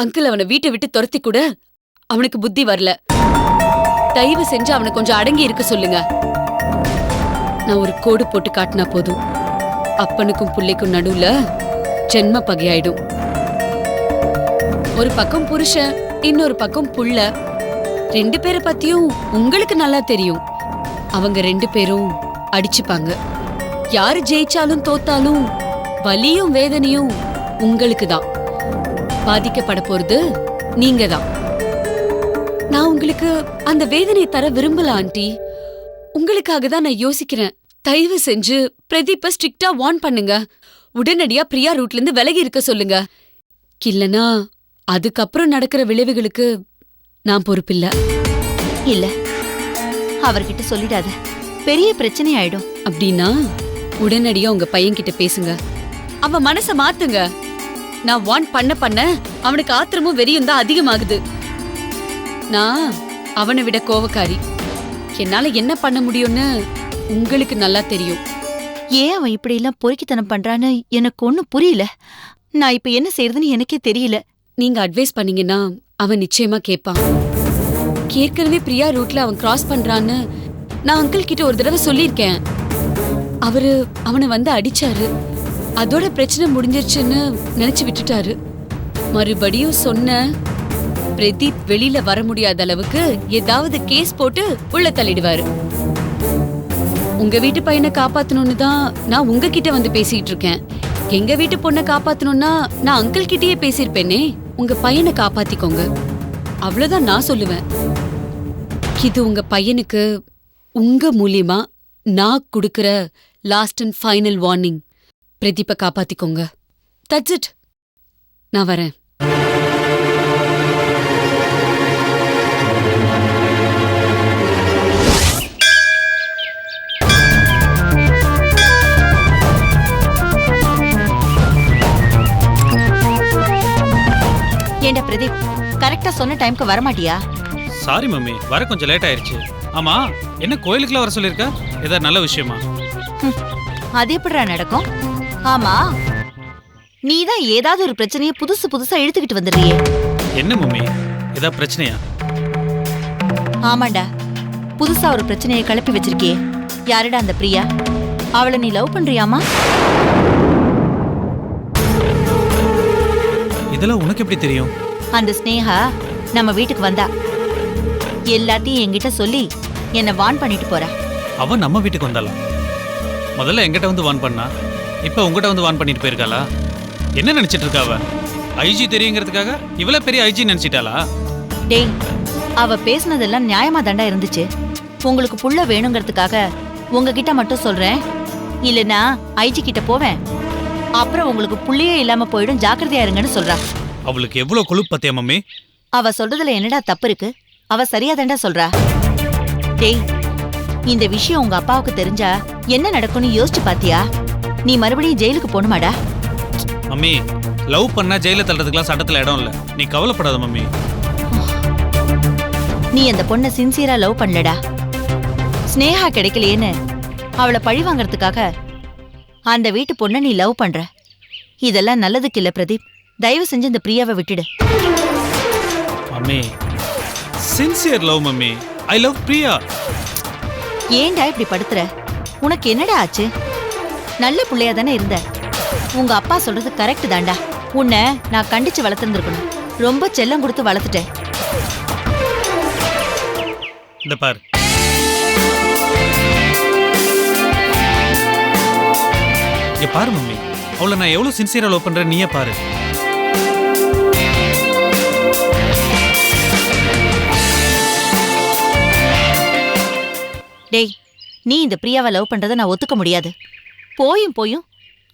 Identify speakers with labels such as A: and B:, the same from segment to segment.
A: Uncle அவனை வீட்டை விட்டு துரத்தி கூட அவனுக்கு புத்தி வரல. தயவு செஞ்சு அவனை கொஞ்சம் அடங்கி இருக்க சொல்லுங்க. நான் ஒரு கோடு போட்டு காட்டினா போதும், அப்பனுக்கும் புள்ளைக்கும் நடுவுல ஜென்ம பகையாயிடும். ஒரு பக்கம் புருஷன், இன்னொரு பக்கம் புள்ள. 2 பேரை பத்தியும் உங்களுக்கு நல்லா தெரியும். அவங்க 2 பேரும் அடிச்சுப்பாங்க. யாரு ஜெயிச்சாலும் தோத்தாலும் வலியும் வேதனையும் உங்களுக்கு தான். பாதிக்கப்பட போறது நீங்க தான். நான் உங்களுக்கு அந்த வேதனையை தர விரும்பல ஆண்டி. உங்களுக்காக தான் நான் யோசிக்கிறேன். தயவு செஞ்சு பிரதீப்ப ஸ்ட்ரிக்டா வார்ன் பண்ணுங்க. உடனடியா பிரியா ரூட்ல இருந்து விலகி இருக்க சொல்லுங்க. இல்லனா அதுக்கப்புறம் நடக்கிற விளைவுகளுக்கு நான் பொறுப்பில்ல.
B: இல்ல, அவர்கிட்ட சொல்லிடாத, பெரிய பிரச்சனை ஆயிடும்.
A: அப்படின்னா உடனடியா உங்க பையன்கிட்ட பேசுங்க. அவன் மனச மாத்துங்க. நான் வார்ன் பண்ண அவனுக்கு ஆத்திரமும் வெறியும் தான் அதிகமாகுது. நான் அவனை விட கோவக்காரி. என்னால என்ன பண்ண முடியும்னு உங்களுக்கு நல்லா தெரியும்.
B: ஏன் அவன் இப்படி எல்லாம் பொறுக்கித்தனம் பண்றான்னு எனக்கு ஒண்ணும் புரியல. நான் இப்ப என்ன செய்யறதுன்னு எனக்கே தெரியல.
A: நீங்க அட்வைஸ் பண்ணீங்கன்னா அவன் நிச்சயமா கேட்பான். ஏற்கனவே பிரியா ரூட்ல அவன் கிராஸ் பண்றான்னு நான் அங்கிள் கிட்ட ஒரு தடவை சொல்லியிருக்கேன். அவரு அவனை வந்து அடிச்சாரு. அதோட பிரச்சனை முடிஞ்சிருச்சுன்னு நினைச்சு விட்டுட்டாரு. மறுபடியும் சொன்ன பிரதீப் வெளியில வர முடியாத அளவுக்கு ஏதாவது கேஸ் போட்டு உள்ள தள்ளிடுவாரு. உங்க வீட்டு பையனை காப்பாத்தணும்னு தான் நான் உங்ககிட்ட வந்து பேசிட்டு இருக்கேன். எங்க வீட்டு பொண்ணை காப்பாத்தணும்னா நான் அங்கிள் கிட்டயே பேசியிருப்பேனே. உங்க பையனை காப்பாத்திக்கோங்க, அவ்வளவுதான் நான் சொல்லுவேன். இது உங்க பையனுக்கு உங்க மூலியமா நான் கொடுக்கிற லாஸ்ட் அண்ட் ஃபைனல் வார்னிங். பிரதீப்பை காப்பாத்திக்கோங்க. That's it. நான் வரேன்.
B: ஏண்டா பிரதீப், கரெக்டா சொன்ன டைம்க்கு வர மாட்டியா?
C: சாரி மம்மி, வர கொஞ்சம் லேட் ஆயிருச்சு. ஆமா, என்ன கோயிலுக்குலாம் வர சொல்லிருக்க? ஏதாவது நல்ல விஷயமா?
B: அது எப்படிடா நடக்கும்? ஆமா, நீதான் ஏதாவது ஒரு பிரச்சனையை புதுசா இழுத்துக்கிட்டு வந்துடுறியே.
C: என்ன மம்மி, ஏதாவது பிரச்சனையா?
B: ஆமாண்டா, புதுசா ஒரு பிரச்சனையை கிளப்பி வச்சிருக்கியே. யாருடா அந்த பிரியா? அவளை நீ லவ் பண்றியாமா?
C: இதெல்லாம் உனக்கு எப்படி தெரியும்?
B: அந்த ஸ்னேகா நம்ம வீட்டுக்கு வந்தா எல்லாத்தையும் என்கிட்ட சொல்லி என்ன வார்ன் பண்ணிட்டு போறா.
C: அவ நம்ம வீட்டுக்கு வந்தாளா? முதல்ல எங்கிட்ட வந்து வார்ன் பண்ணா, இப்ப உங்ககிட்ட வந்து வார்ன் பண்ணிட்டு போயிருக்காளா? என்ன நினைச்சிட்டு இருக்கா அவ? ஐஜி தெரியுங்கிறதுக்காக இவ்வளவு பெரிய ஐஜி நினைச்சிட்டாளா?
B: டேய், அவ பேசுனதெல்லாம் நியாயமா தாண்டா இருந்துச்சு. உங்களுக்கு புள்ள வேணுங்கிறதுக்காக உங்ககிட்ட மட்டும் சொல்றேன், இல்லனா ஐஜி கிட்ட போவேன். அப்புறம் உங்களுக்கு புள்ளையே இல்லாம போயிடும், ஜாக்கிரதையா இருங்கன்னு சொல்றா.
C: அவளுக்கு எவ்வளவு கொழுப்பு பத்தியா மம்மி?
B: அவ சொல்றதுல என்னடா தப்பு இருக்கு? அவ சரியா தாண்டா சொல்றா. டேய், இந்த விஷயம் உங்க அப்பாவுக்கு தெரிஞ்சா என்ன நடக்கும்னு யோசிச்சு பாத்தியா? நீ மறுபடியும் ஜெயிலுக்கு போணுமாடா?
C: மம்மி, லவ் பண்ணா ஜெயில தள்ளுறதுக்குலாம் சட்டத்துல இடம் இல்ல. நீ கவலைப்படாத மம்மி.
B: நீ அந்த பொண்ணை சின்சியரா லவ் பண்ணலடா. ஸ்னேகா கிடைக்கலையேன்னு அவளை பழி வாங்கறதுக்காக அந்த வீட்டு பொண்ணை நீ லவ் பண்ற. இதெல்லாம் நல்லதுக்கு இல்ல பிரதீப். தயவு செஞ்சு இந்த பிரியாவை விட்டுடு.
C: Mummy, sincere love mummy. I love Priya.
B: ஏன்டா இப்படி படுத்துற? உனக்கு என்னடா ஆச்சு? நல்ல புள்ளையா தானே இருந்த. உங்க அப்பா சொல்றது கரெக்ட் தாண்டா. உன்னை நான் கண்டிச்சு வளர்த்திருந்திருக்கணும். ரொம்ப செல்லம் கொடுத்து வளர்த்துட்டேன்.
C: இந்த பாரு, இங்க பாரு மம்மி, அவளை நான் எவ்வளவு சின்சியரா லவ் பண்றேன் நீயே பாரு.
B: டேய், நீ இந்த பிரியாவை லவ் பண்றதை நான் ஒத்துக்க முடியாது. போயும்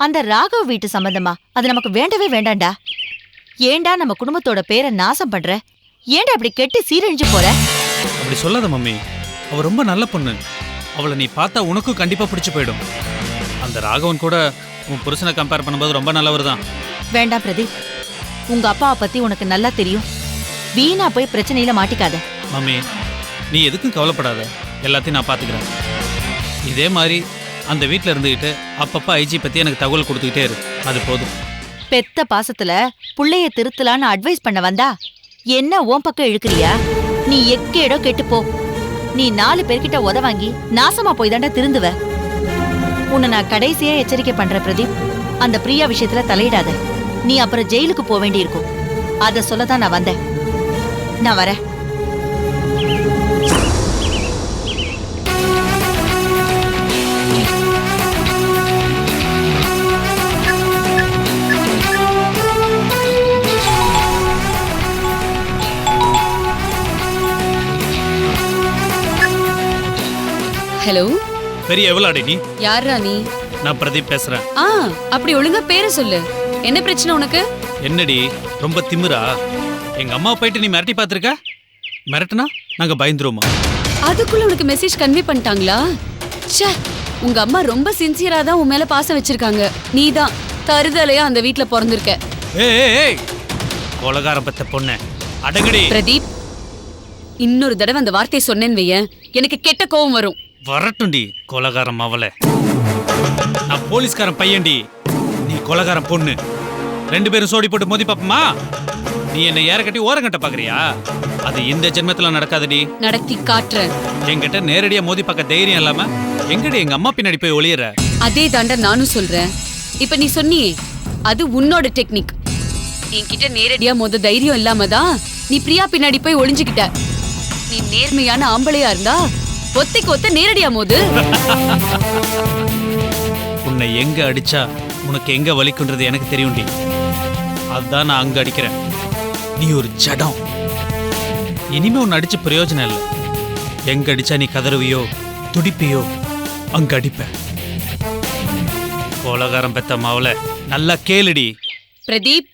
B: அந்த ராகவ் வீட்டு சம்பந்தமா அது நமக்கு வேண்டவே வேண்டாண்டா. ஏண்டா நம்ம குடும்பத்தோட பேரை நாசம் பண்ற? ஏண்டா அப்படி கெட்டி சீரழிஞ்சு போற?
C: அப்படி சொல்லாத மம்மி, அவ ரொம்ப நல்ல பொண்ணு. அவளை நீ பார்த்தா உனக்கும் கண்டிப்பா பிடிச்சு போயிடும். அந்த ராகவன் கூட உன் புருஷனை கம்பேர் பண்ணும்போது ரொம்ப நல்லவர் தான்.
B: வேண்டாம் பிரதீப், உங்க அப்பாவை பத்தி உனக்கு நல்லா தெரியும். வீணா போய் பிரச்சனையில மாட்டிக்காத.
C: மம்மி, நீ எதுக்கும் கவலைப்படாத, எல்லாத்தையும் நான் பாத்துக்கிறேன். இதே மாதிரி அந்த வீட்டில் இருந்துகிட்டு அப்பப்போ ஐஜி பத்தி எனக்கு தகவல் கொடுத்துக்கிட்டே இரு, அது போதும்.
B: பெத்த பாசத்துல புள்ளைய திருத்தலான்னு அட்வைஸ் பண்ண வந்தா என்ன உன் பக்கம் இழுக்கிறியா? நீ எக்கேடோ கெட்டு போ. நீ 4 பேர்கிட்ட உத வாங்கி நாசமா போய் தாண்டா திருந்துவ. உன்னை நான் கடைசியா எச்சரிக்கை பண்ற பிரதீப், அந்த பிரியா விஷயத்துல தலையிடாத. நீ அப்புறம் ஜெயிலுக்கு போக வேண்டி இருக்கும். அத சொல்லதான் நான் வந்தேன். நான் வரேன்.
A: ஹலோ,
C: பெரிய எவ்வளோடி நீ?
A: யாரா நீ?
C: நான் பிரதீப் பேசுறேன்.
A: அப்படி ஒழுங்கா பேரை சொல்லு. என்ன பிரச்சனை உனக்கு?
C: என்னடி ரொம்ப திமிரா? எங்க அம்மா போயிட்டு நீ மிரட்டி பார்த்திருக்க? மிரட்டுனா நாங்க பயந்துருவோமா?
A: அதுக்குள்ள உனக்கு மெசேஜ் கன்வே பண்ணிட்டாங்களா? ச்சே, உங்க அம்மா ரொம்ப சின்சியரா தான் உன் மேல பாசம் வச்சிருக்காங்க. நீ தான் தருதலையா அந்த வீட்ல பிறந்திருக்க.
C: ஏய், கொலகாரம் பத்த பொண்ணு அடங்கடி.
A: பிரதீப், இன்னொரு தடவை அந்த வார்த்தையை சொன்னேன்னு வையேன், எனக்கு கெட்ட கோவம் வரும்.
C: வரட்டும்டி கொலகாரம் அவளை. நான் போலீஸ்காரன் பையன்டி, நீ கொலகாரம் பொண்ணு. 2 பேரும் சோடி போட்டு மோதி பாப்பமா? நீ என்ன ஏற கட்டி ஓரங்கட்ட பாக்குறியா? அது இந்த ஜென்மத்துல நடக்காதடி.
A: நடத்தி காட்டுறேன்.
C: என்கிட்ட நேரடியா மோதி பார்க்க தைரியம் இல்லாம எங்கடி எங்க அம்மா பின்னாடி போய் ஒளியற?
A: அதே தாண்டா நானும் சொல்றேன். இப்ப நீ சொன்னியே, அது உன்னோட டெக்னிக். என்கிட்ட நேரடியா மோத தைரியம் இல்லாம தான் நீ பிரியா பின்னாடி போய் ஒளிஞ்சுக்கிட்ட. நீ நேர்மையான ஆம்பளையா இருந்தா ஒத்தைக்கு ஒத்த நேரடியா மோது.
C: உன்னை எங்க அடிச்சா உனக்கு எங்க வலிக்குன்றது எனக்கு தெரியும்டி. அதுதான் நான் அங்க அடிக்கிறேன். நீ ஒரு ஜடம். இனிமே உன்னை அடிச்சு பிரயோஜனம் இல்லை. எங்க அடிச்சா நீ கதறுவியோ துடிப்பியோ அங்க அடிப்ப. கோலகாரம் பெத்த மாவுல நல்லா கேளுடி.
A: பிரதீப்,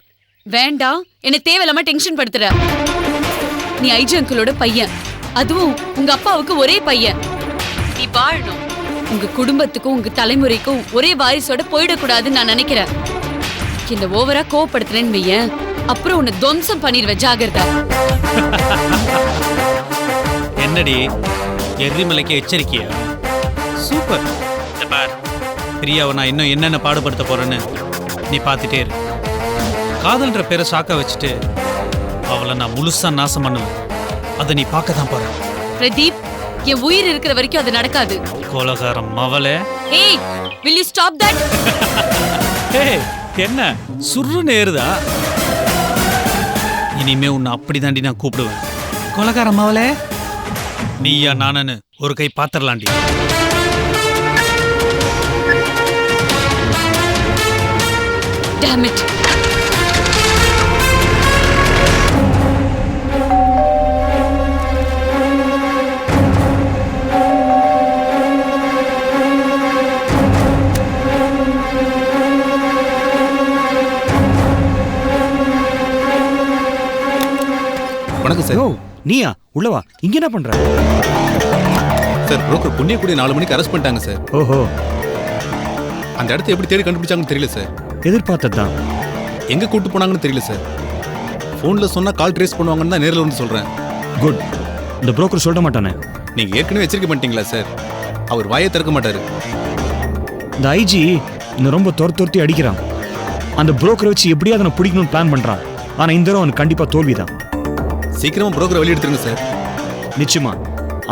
A: வேண்டாம், என்ன தேவையில்லாம டென்ஷன் படுத்துற. நீ ஐஜி அங்கிளோட பையன், அதுவும் உங்க அப்பாவுக்கு ஒரே பையன். நீ வாழணும். உங்க குடும்பத்துக்கும் உங்க தலைமுறைக்கும் ஒரே வாரிசோட போயிடக்கூடாதுன்னு நான் நினைக்கிறேன். இந்த ஓவரா கோவப்படுத்துறேன்னு வையேன், அப்புறம் உன்னை துவம்சம் பண்ணிடுவேன். ஜாகிரதா.
C: என்னடி எரிமலைக்கு எச்சரிக்கையா? சூப்பர். பார், பிரியாவை நான் இன்னும் என்னென்ன பாடுபடுத்த போறேன்னு நீ பார்த்துட்டே இரு. காதல்ன்ற பேரை சாக்க வச்சுட்டு அவளை நான் முழுசா நாசம் பண்ணுவேன். அதை நீ பார்க்க தான் போற.
A: பிரதீப், என் உயிர் இருக்கிற வரைக்கும் அது நடக்காது.
C: கோலகாரம் மவளே.
A: ஏய், will you stop that?
C: ஏய், என்ன சுருன்னு ஏறுதா? இனிமே உன்னை அப்படிதாண்டி நான் கூப்பிடுவேன். கோலகாரம் மவளே. நீயா நானன்னு ஒரு கை பாத்திரலாண்டி.
A: Damn it.
D: வணக்கம் சார்.
E: நீயா? உள்ளவா. இங்க என்ன பண்ற?
D: சார், புரோக்கர் புண்ணியக்குடி 4 மணிக்கு அரெஸ்ட் பண்ணிட்டாங்க சார்.
E: ஓஹோ,
D: அந்த இடத்த எப்படி தேடி கண்டுபிடிச்சாங்கன்னு தெரியல சார்.
E: எதிர்பார்த்ததுதான்.
D: எங்க கூட்டு போனாங்கன்னு தெரியல சார். போன்ல சொன்னா கால் ட்ரேஸ் பண்ணுவாங்கன்னு தான் நேரில் வந்து சொல்றேன்.
E: குட். இந்த புரோக்கர் சொல்ல மாட்டானே.
D: நீங்க ஏற்கனவே எச்சரிக்கை பண்ணிட்டீங்களா சார்? அவர் வாயை திறக்க மாட்டாரு.
E: இந்த ஐஜி இன்னும் ரொம்ப துரத்தி அடிக்கிறான். அந்த புரோக்கரை வச்சு எப்படியாவது நான் பிடிக்கணும்னு பிளான் பண்றான். ஆனா இந்த தடவை அவனுக்கு கண்டிப்பா தோல்விதான்.
D: சீக்கிரமா புரோக்கரை வெளியே எடுத்துருங்க சார்.
E: நிச்சயமா.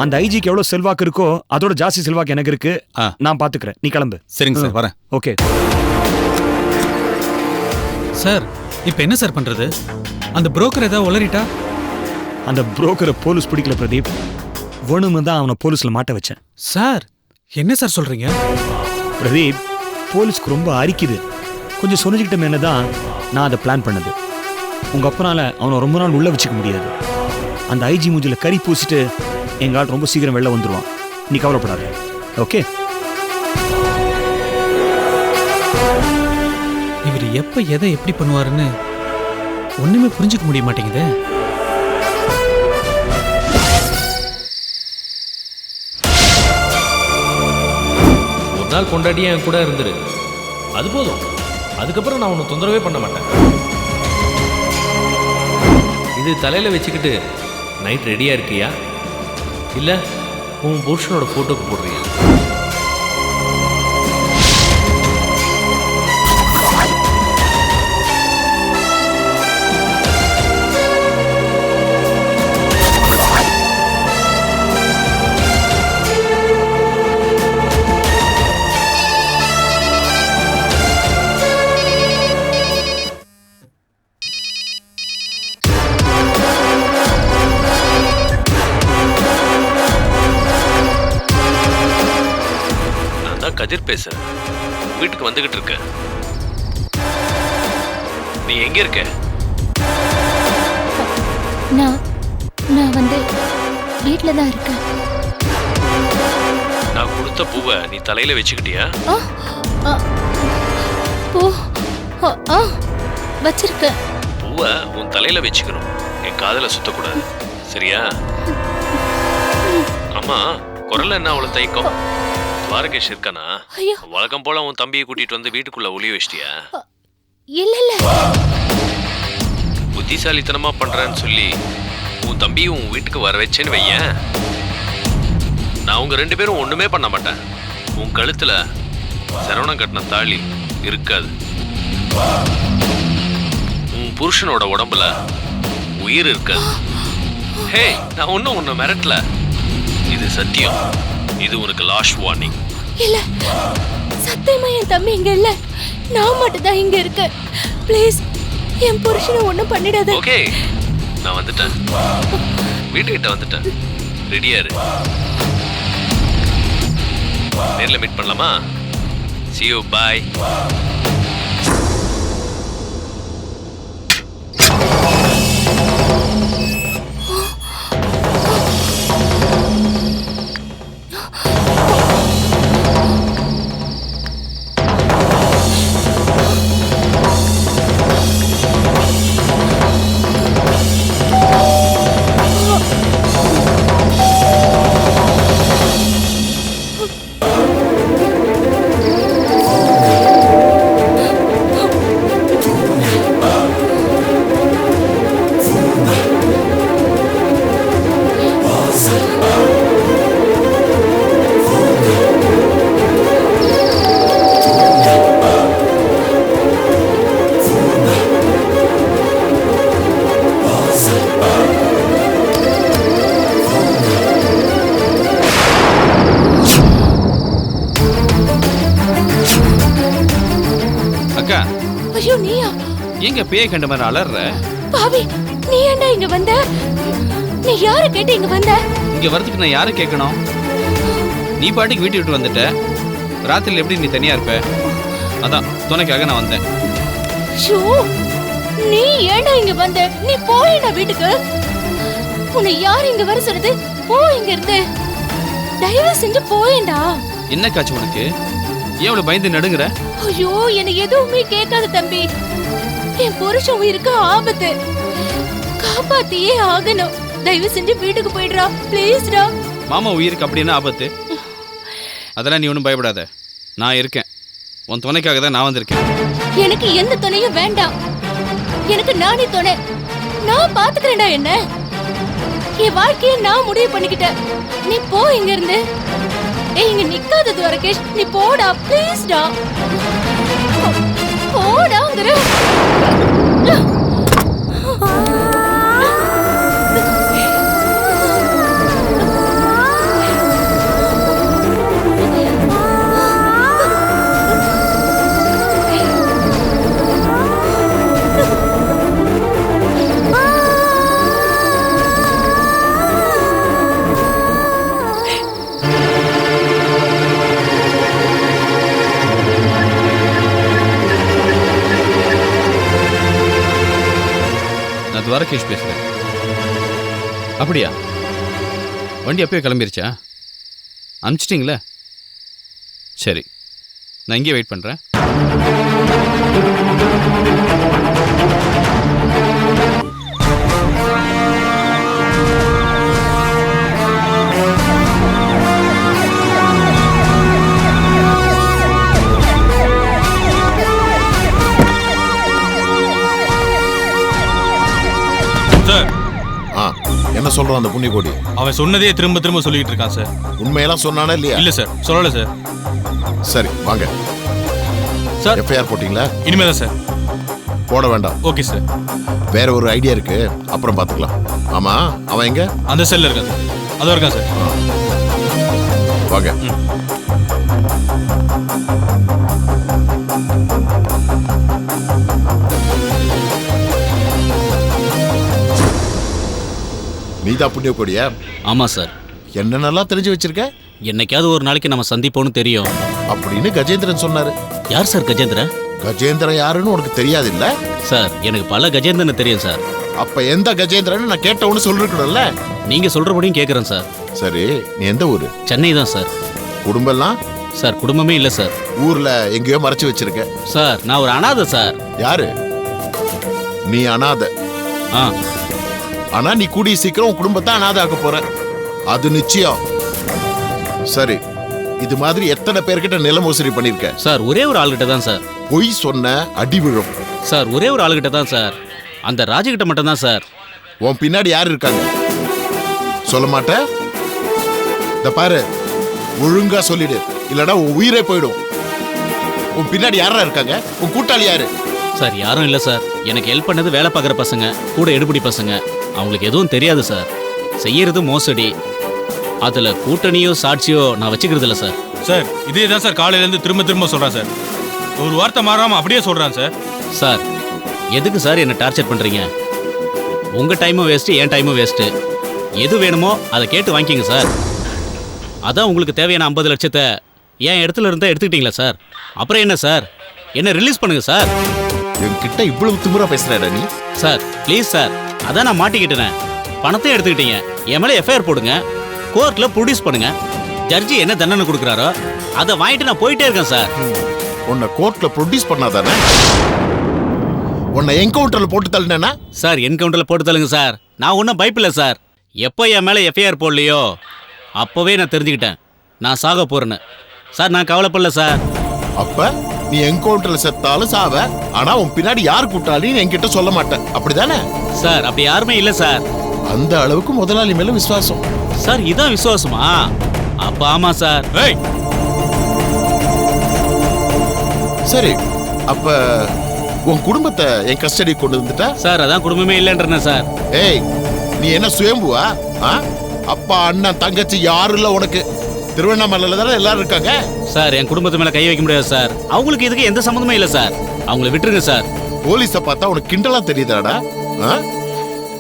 E: அந்த ஐஜிக்கு எவ்வளவு செல்வாக்கு இருக்கோ அதோட ஜாஸ்தி செல்வாக்கு எனக்கு இருக்கு. நான் பாத்துக்கிறேன். நீ கிளம்பு.
D: சரிங்க சார், வரேன்.
E: ஓகே
C: சார், இப்போ என்ன சார் பண்றது? அந்த புரோக்கர் ஏதாவது உளறிட்டா?
E: அந்த புரோக்கரை போலீஸ் பிடிக்கல பிரதீப். வேணும்னு தான் அவனை போலீஸ்ல மாட்ட வச்சேன்.
C: சார், என்ன சார் சொல்றீங்க?
E: பிரதீப், போலீஸ்க்கு ரொம்ப அரிக்குது. கொஞ்சம் சொன்னிக்கிட்ட தான் நான் அதை பிளான் பண்ணது. உங்க அப்பனால அவனை ரொம்ப நாள் உள்ள வச்சுக்க முடியாது. அந்த ஐஜி மூஞ்சில கறி பூசிட்டு எங்க ஆள் ரொம்ப சீக்கிரம் வெளில வந்துருவான். நீ கவலைப்படாத. ஓகே?
C: இவர் எப்ப எதை எப்படி பண்ணுவாருன்னு ஒண்ணுமே புரிஞ்சுக்க முடிய மாட்டேங்குது.
F: ஒரு நாள் கொண்டாடியே என் கூட இருந்துரு, அது போதும். அதுக்கப்புறம் நான் உன்னை தொந்தரவே பண்ண மாட்டேன். இது தலையில் வச்சுக்கிட்டு நைட் ரெடியாக இருக்கியா, இல்லை உன் புருஷனோட ஃபோட்டோக்கு போடுறியா? நான் கதிர் பேசுறேன். வீட்டுக்கு வந்துகிட்டு இருக்க. நீ எங்க இருக்க?
G: நான் வந்து வீட்ல தான் இருக்கேன்.
F: நான் கொடுத்த பூவை நீ தலையில வச்சுக்கிட்டியா?
G: பூ வச்சிருக்கேன்.
F: பூவை உன் தலையில வச்சுக்கணும், என் காதுல சுத்தக்கூடாது, சரியா? அம்மா, குரல்ல என்ன அவ்வளவு தைக்கம்? துவாரகேஷ் இருக்கானா? வழக்கம் போல உன் தம்பியை கூட்டிட்டு வந்து வீட்டுக்குள்ள ஒளிய வச்சிட்டியா?
G: இல்ல
F: புத்திசாலித்தனமா பண்றேன்னு சொல்லி உன் தம்பியை உன் வீட்டுக்கு வர வச்சேன்னு வையேன், நான் உங்க 2 பேரும் ஒண்ணுமே பண்ண மாட்டேன். உன் கழுத்துல சரவணம் கட்டின தாலி இருக்காது. உன் புருஷனோட உடம்புல உயிர் இருக்காது. ஹே, நான் ஒன்னும் உன்னை மிரட்டல, இது சத்தியம். இது உனக்கு லாஸ்ட் வார்னிங்.
G: இல்ல, சத்தியமா என் தம்பி இங்க இல்ல, நான் மட்டும் தான் இங்க இருக்கேன். ப்ளீஸ் என் புருஷனை ஒண்ணும் பண்ணிடாத.
F: ஓகே, நான் வந்துட்டேன், வீட்டுக்கிட்ட வந்துட்டேன், ரெடியா இரு. நேர்ல மீட் பண்ணலாமா? See you, bye.
C: அக்கா,
G: ஐயோ நீயா?
C: எங்க பேய கண்ட மாதிரி அலற?
G: பாவி, நீ ஏன்டா இங்க வந்த? நீ யார கேட்டு இங்க வந்த?
C: இங்க வரதுக்கு நான் யாரை கேட்கணும்? நீ பாட்டுக்கு வீட்டு விட்டு வந்துட்ட. ராத்திரில எப்படி நீ தனியா இருப்ப? அதான் துணைக்காக நான் வந்தேன்.
G: ஷோ, நீ ஏன்டா இங்க வந்த? நீ போயிடா வீட்டுக்கு. உன்னை யார் இங்க வர சொல்றது? போ இங்க இருந்து, தயவு செஞ்சு போயிடா.
C: என்ன காச்சு உனக்கு? ஏன் இவ்வளவு பயந்து நடுங்குற?
G: ஐயோ, எனக்கு எதுவுமே கேட்காத தம்பி. என் புருஷன் உயிருக்கு ஆபத்து, காப்பாத்தியே ஆகணும். தயவு செஞ்சு வீட்டுக்கு போயிடுறா, ப்ளீஸ்டா.
C: மாமா உயிருக்கு அப்படி என்ன ஆபத்து? அதெல்லாம் நீ ஒன்றும் பயப்படாத, நான் இருக்கேன். உன் துணைக்காக தான் நான் வந்திருக்கேன்.
G: எனக்கு எந்த துணையும் வேண்டாம், எனக்கு நானே துணை. நான் பாத்துக்கிறேன்டா. என்ன, என் வாழ்க்கைய நான் முடிவு பண்ணிக்கிட்டேன். நீ போ இங்க இருந்து. இங்க நிக்காத துவாரகேஷ், நீ போடா, ப்ளீஸ்டா. போடாங்கற.
C: துவாரகேஷ் பேசுறேன். அப்படியா? வண்டி அப்பயே கிளம்பிருச்சா? அனுப்பிச்சிட்டிங்களே? சரி, நான் இங்கே வெயிட் பண்ணுறேன். சார்,
H: என்ன சொல்றான் அந்த புண்ணியகோடி?
D: அவன் சொன்னதே திரும்ப திரும்ப சொல்லிட்டு இருக்கான் சார்.
H: உண்மையெல்லாம் சொன்னானே இல்லையா?
D: இல்ல சார், சொல்லல சார்.
H: சரி வாங்க
D: சார்.
H: எஃப்ஐஆர் போட்டீங்களா?
D: இனிமேதான் சார்.
H: போட வேண்டாம்.
D: Okay sir.
H: வேற ஒரு ஐடியா இருக்கு, அப்புறம் பாத்துக்கலாம். ஆமா, அவன் எங்க?
D: அந்த செல்ல இருக்கான் சார். அதோ இருக்கான் சார்.
H: வாங்க.
I: நீதான் புண்ணியக்கோடியா?
C: ஆமா சார்.
I: என்னென்னலாம் தெரிஞ்சு வச்சிருக்க?
C: என்னைக்காவது ஒரு நாளைக்கு நம்ம சந்திப்போம்னு தெரியும்.
H: அப்படின்னு கஜேந்திரன் சொன்னாரு.
C: யார் சார் கஜேந்திரன்?
H: கஜேந்திரன் யாருன்னு உனக்கு தெரியாது இல்ல?
C: சார் எனக்கு பல கஜேந்திரன் தெரியும் சார்.
H: அப்ப எந்த கஜேந்திரன் நான் கேட்டவனு சொல்லிருக்கணும்ல.
C: நீங்க சொல்றபடியும் கேக்குறேன் சார்.
H: சரி, நீ எந்த ஊரு?
C: சென்னை தான் சார்.
H: குடும்பம்லாம்?
C: சார் குடும்பமே இல்ல சார்.
H: ஊர்ல எங்கேயோ மறைச்சு வச்சிருக்க.
C: சார் நான் ஒரு அனாதை சார்.
H: யாரு நீ? அனாதை.
C: ஆ
H: ஆனா நீ கூடிய சீக்கிரம் உன் குடும்பத்தை அனாதை ஆக்க போற, அது நிச்சயம். சரி, இது மாதிரி எத்தனை பேர்கிட்ட நில மோசடி பண்ணிருக்க?
C: சார் ஒரே ஒரு ஆளுகிட்ட தான் சார்.
H: பொய் சொன்ன அடி விழும்.
C: சார் ஒரே ஒரு ஆளுகிட்ட தான் சார். அந்த ராஜுகிட்ட மட்டும் தான் சார்.
H: உன் பின்னாடி யார் இருக்காங்க? சொல்ல மாட்ட? இந்த பாரு, ஒழுங்கா சொல்லிடு, இல்லடா உன் உயிரே போயிடும். உன் பின்னாடி யாரா இருக்காங்க? உன் கூட்டாளி யாரு?
C: சார் யாரும் இல்லை சார். எனக்கு ஹெல்ப் பண்ணது வேலை பார்க்குற பசங்க, கூட எடுபடி பசங்க. அவங்களுக்கு எதுவும் தெரியாது சார். செய்யறது மோசடி. அதில் கூட்டணியோ சாட்சியோ நான் வச்சுக்கிறது இல்லை சார்.
I: சார் இதே தான் சார் காலையிலேருந்து திரும்ப திரும்ப சொல்கிறான் சார். ஒரு வார்த்தை மாறாமல் அப்படியே சொல்கிறான் சார்.
C: சார் எதுக்கு சார் என்னை டார்ச்சர் பண்ணுறீங்க? உங்கள் டைமும் வேஸ்ட்டு, என் டைமும் வேஸ்ட்டு. எது வேணுமோ அதை கேட்டு வாங்கிக்கிங்க சார். அதான் உங்களுக்கு தேவையான 50 லட்சத்தை என் இடத்துல இருந்தால் எடுத்துக்கிட்டீங்களா சார்? அப்புறம் என்ன சார், என்ன ரிலீஸ் பண்ணுங்க சார்.
H: என்கிட்ட இவ்வளவு திமிரா பேசுறடா நீ?
C: சார் ப்ளீஸ் சார், அதான் நான் மாட்டிக்கிட்டேன். பணத்தையும் எடுத்துக்கிட்டீங்க, என் மேலே எஃப்ஐஆர் போடுங்க, கோர்ட்டில் ப்ரொடியூஸ் பண்ணுங்க. ஜட்ஜி என்ன தண்டனை கொடுக்குறாரோ அதை வாங்கிட்டு நான் போயிட்டே இருக்கேன் சார்.
H: உன்னை கோர்ட்ல ப்ரொடியூஸ் பண்ணாதானே? உன்னை என்கவுண்டர்ல போட்டு தள்ளினா?
C: சார் என்கவுண்டரில் போட்டு தள்ளுங்க சார். நான் ஒன்றும் பயப்பில்லை சார். எப்போ என் மேலே எஃப்ஐஆர் போடலையோ அப்போவே நான் தெரிஞ்சுக்கிட்டேன் நான் சாக போறேன்னு. சார் நான் கவலைப்படல சார்.
H: அப்ப நீ என்கவுண்டர்ல செத்தாலும் சாவ, ஆனா உன் பின்னாடி யார் கூட்டாளின்னு என்கிட்ட சொல்ல மாட்டேன், அப்படிதானே?
C: சார் அப்படி யாருமே இல்லை சார்.
H: அந்த அளவுக்கு முதலாளி மேல விசுவாசம்.
C: சார் இதான் விசுவாசமா? அப்ப ஆமா சார்.
I: ஏய்
H: சரி, அப்ப உன் குடும்பத்தை என் கஸ்டடி கொண்டு வந்துட்டா?
C: சார் அதான் குடும்பமே இல்லைன்றேன் சார்.
H: ஏய், நீ என்ன சுயம்புவா? அப்பா அண்ணன் தங்கச்சி யாரும் இல்ல உனக்கு? திருவண்ணாமலையில தானே எல்லாரும் இருக்காங்க.
C: சார் என் குடும்பத்து மேல கை வைக்க முடியாது சார். அவங்களுக்கு இதுக்கு எந்த சம்மந்தமே இல்லை சார். அவங்கள விட்டுருங்க சார்.
H: போலீஸை பார்த்தா உனக்கு கிண்டலா தெரியுதாடா?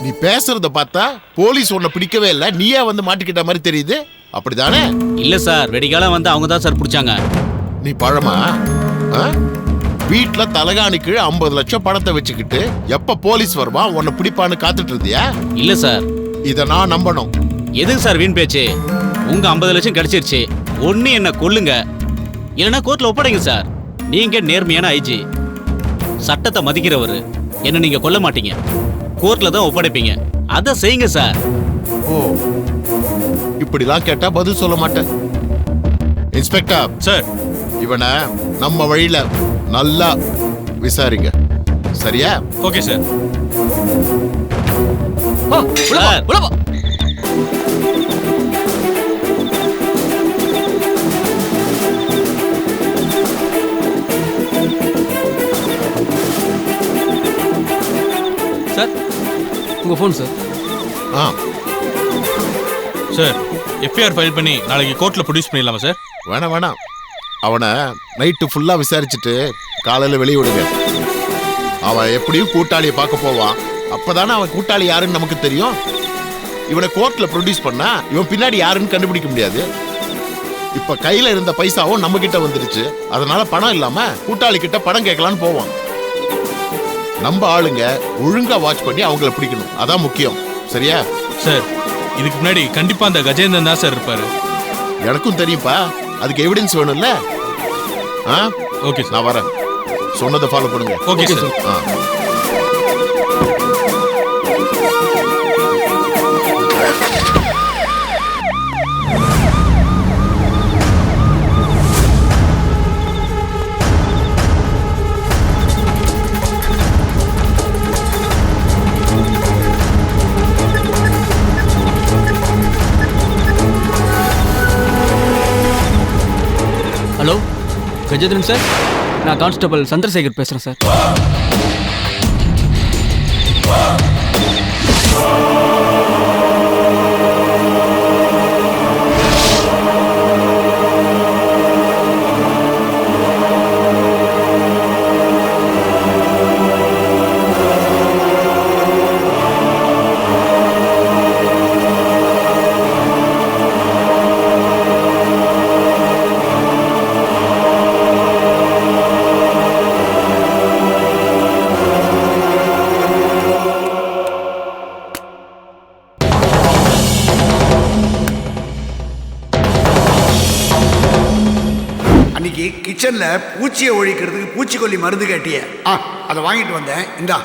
H: நீ பேசுறத பார்த்தா போலீஸ் உன்னை பிடிக்கவே இல்லை, நீயே வந்து மாட்டிக்கிட்ட மாதிரி தெரியுது, அப்படிதானே?
C: இல்ல சார், வெடிகாலம் வந்து அவங்க தான் சார் பிடிச்சாங்க.
H: நீ பழமா? வீட்டுல தலகாணி கீழே 50 லட்சம் பணத்தை வச்சுக்கிட்டு எப்ப போலீஸ் வருவான் உன்னை பிடிப்பான்னு காத்துட்டு இருந்தியா?
C: இல்ல சார்.
H: இத நான் நம்பணும்.
C: எதுக்கு சார் வீண் பேச்சு? உங்க 50 லட்சம் கிடைச்சிருச்சு. ஒண்ணு என்ன கொல்லுங்க, இல்லைன்னா கோர்ட்ல ஒப்படைங்க சார். நீங்க நேர்மையான ஐஜி, சட்டத்தை மதிக்கிறவரு. என்ன நீங்க கொல்ல மாட்டீங்க, கோர்ட்ல தான் ஒப்படைப்பீங்க. அத செய்யுங்க சார்.
H: ஓ, இப்படிலாம் கேட்டா பதில் சொல்ல மாட்டேன். இன்ஸ்பெக்டர்
I: சார்,
H: இவனை நம்ம வழியில நல்லா விசாரிங்க, சரியா?
I: Okay sir.
C: சார்
J: சார் உங்க phone sir.
I: Sir FIR file பண்ணி நாளைக்கு கோர்ட்ல ப்ரொடியூஸ் பண்ணிடலாமா சார்?
H: வேணாம் வேணாம், அவனை நைட்டு ஃபுல்லா விசாரிச்சுட்டு காலையில வெளியே விடுங்க. அவன் எப்படியும் கூட்டாளியை பார்க்க போவான், அப்பதானே அவன் கூட்டாளி யாருன்னு நமக்கு தெரியும். இவனை கோர்ட்ல ப்ரொடியூஸ் பண்ணா இவன் பின்னாடி யாருன்னு கண்டுபிடிக்க முடியாது. இப்ப கையில இருந்த பைசாவும் நம்ம கிட்ட வந்துருச்சு, அதனால பணம் இல்லாம கூட்டாளி கிட்ட பணம் கேட்கலான்னு போவான். நம்ம ஆளுங்க ஒழுங்கா வாட்ச் பண்ணி அவங்கள பிடிக்கணும், அதான் முக்கியம், சரியா?
I: சார் இதுக்கு முன்னாடி கண்டிப்பா அந்த கஜேந்திரன் தான் சார் இருப்பாரு.
H: எனக்கும் தெரியும்பா, அதுக்கு எவிடன்ஸ் வேணும்ல.
I: ஓகே சார்,
H: நான் வரேன். சொன்னதை ஃபாலோ பண்ணுங்க.
I: Okay sir.
J: Hello Gajendran sir, நான் கான்ஸ்டபிள் சந்திரசேகர் பேசுகிறேன் சார்.
K: அன்னைக்கு கிச்சனில் பூச்சியை ஒழிக்கிறதுக்கு பூச்சிக்கொல்லி மருந்து கேட்டிய அதை வாங்கிட்டு வந்தேன். இந்தா.